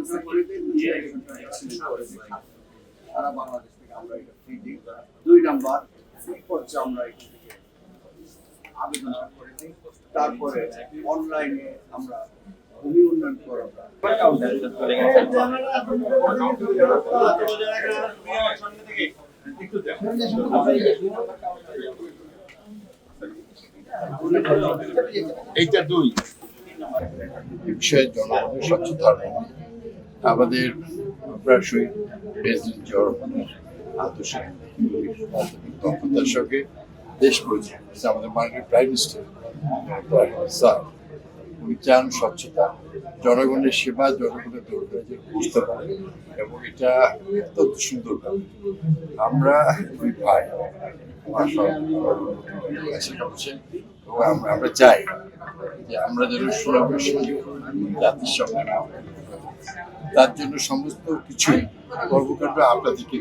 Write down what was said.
ব্যবস্থা করে দিন, সারা বাংলাদেশ থেকে আমরা এটা ফ্রি দিই। 2 নাম্বার এই পর্যায়ে আমরা এখান থেকে আবেদনটা করে দিই, তারপরে অনলাইনে আমরা ভূমি উন্নয়ন করা এইটা 2 বিষয়ে জনগণের সচেতন আমাদের প্রায়শই প্রেসিডেন্ট জনগণের আন্তর্জাতিক দক্ষতার সঙ্গে দেশ পরিচালনা আমাদের মাননীয় প্রাইম মিনিস্টার স্যার উনি চান স্বচ্ছতা, জনগণের সেবা, জনগণের দরকারে যেন বুঝতে পারে, এবং এটা অত্যন্ত সুন্দর ভাবে আমরা দুই ভাই আমরা চাই যে আমরা যেন সুনামের সঙ্গে জাতির সঙ্গে তার জন্য সমস্ত কিছুই কর্মকাণ্ড আপনাদেরকে